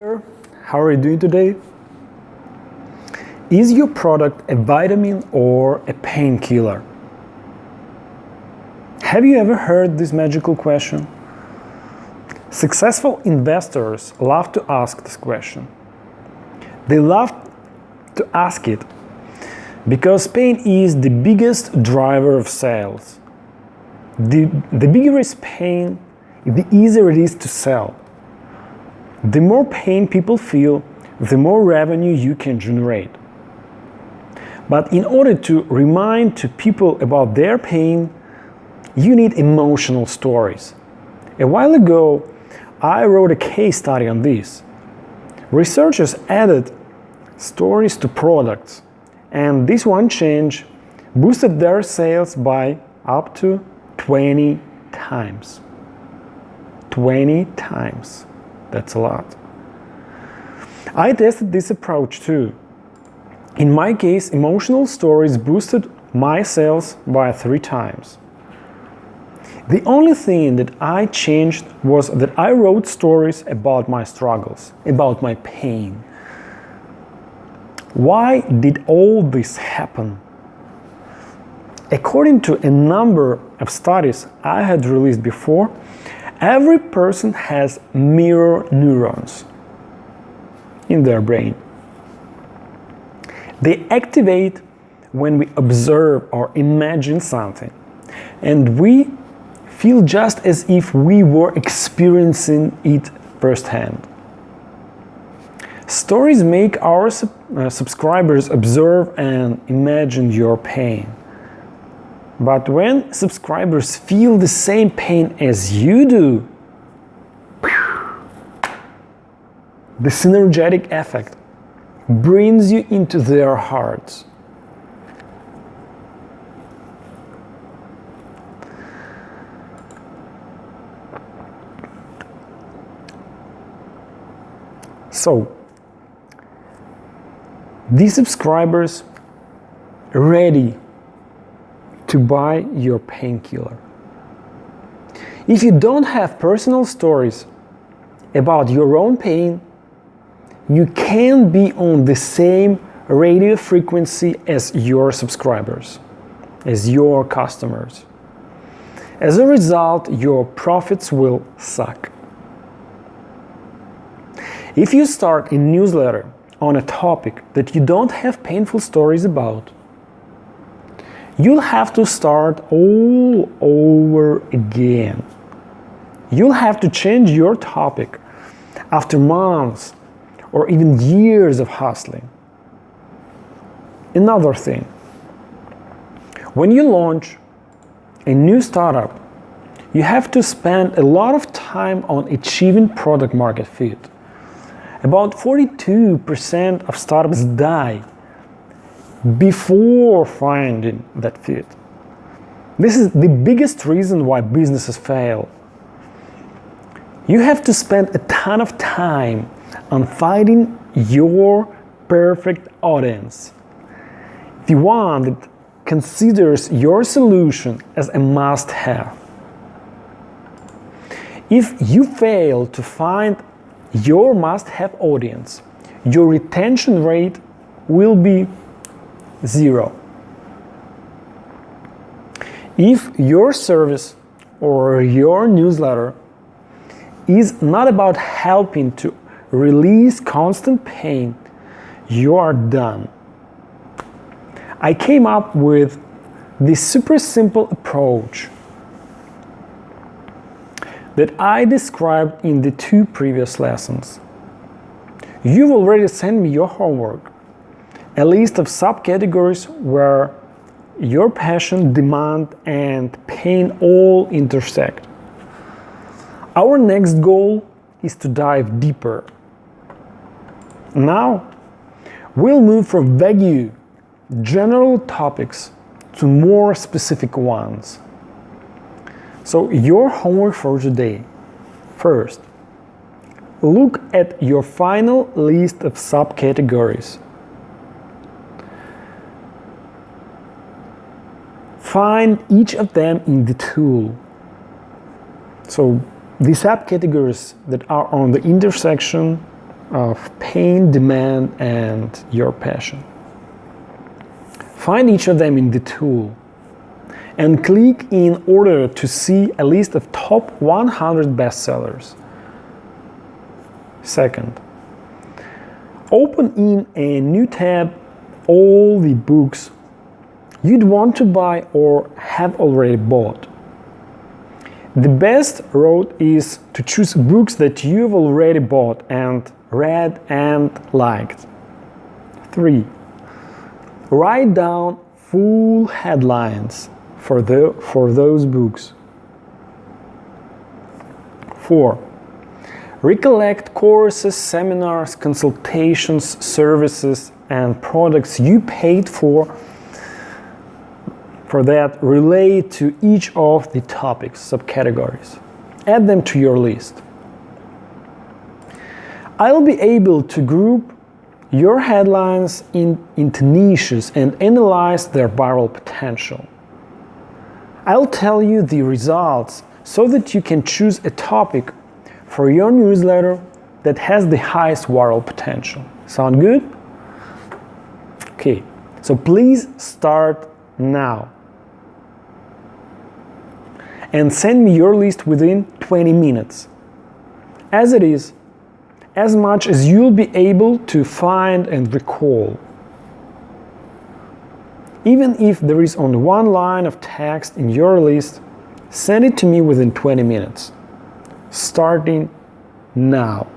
How are you doing today? Is your product a vitamin or a painkiller? Have you ever heard this magical question? Successful investors love to ask this question. They love to ask it because pain is the biggest driver of sales. The bigger is pain, the easier it is to sell. The more pain people feel, the more revenue you can generate. But in order to remind to people about their pain, you need emotional stories. A while ago, I wrote a case study on this. Researchers added stories to products, and this one change boosted their sales by up to 20 times. 20 times. That's a lot. I tested this approach too. In my case, emotional stories boosted my sales by 3 times. The only thing that I changed was that I wrote stories about my struggles, about my pain. Why did all this happen? According to a number of studies I had released before, every person has mirror neurons in their brain. They activate when we observe or imagine something, and we feel just as if we were experiencing it firsthand. Stories make our subscribers observe and imagine your pain. But when subscribers feel the same pain as you do, the synergetic effect brings you into their hearts. So, these subscribers are ready to buy your painkiller. If you don't have personal stories about your own pain, you can't be on the same radio frequency as your subscribers, as your customers. As a result, your profits will suck. If you start a newsletter on a topic that you don't have painful stories about, you'll have to start all over again. You'll have to change your topic after months or even years of hustling. Another thing, when you launch a new startup, you have to spend a lot of time on achieving product market fit. About 42% of startups die before finding that fit. This is the biggest reason why businesses fail. You have to spend a ton of time on finding your perfect audience, the one that considers your solution as a must-have. If you fail to find your must-have audience, your retention rate will be 0. If your service or your newsletter is not about helping to release constant pain, you are done. I came up with this super simple approach that I described in the 2 previous lessons. You've already sent me your homework, a list of subcategories where your passion, demand, and pain all intersect. Our next goal is to dive deeper. Now, we'll move from vague, general topics to more specific ones. So, your homework for today. First, look at your final list of subcategories. Find each of them in the tool. So, the subcategories that are on the intersection of pain, demand, and your passion. Find each of them in the tool and click in order to see a list of top 100 bestsellers. Second, open in a new tab all the books you'd want to buy or have already bought. The best route is to choose books that you've already bought and read and liked. 3. Write down full headlines for those books. 4. Recollect courses, seminars, consultations, services, and products you paid for that relate to each of the topics, subcategories. Add them to your list. I'll be able to group your headlines into niches and analyze their viral potential. I'll tell you the results so that you can choose a topic for your newsletter that has the highest viral potential. Sound good? Okay, so please start now. And send me your list within 20 minutes. As it is, as much as you'll be able to find and recall. Even if there is only one line of text in your list, send it to me within 20 minutes, starting now.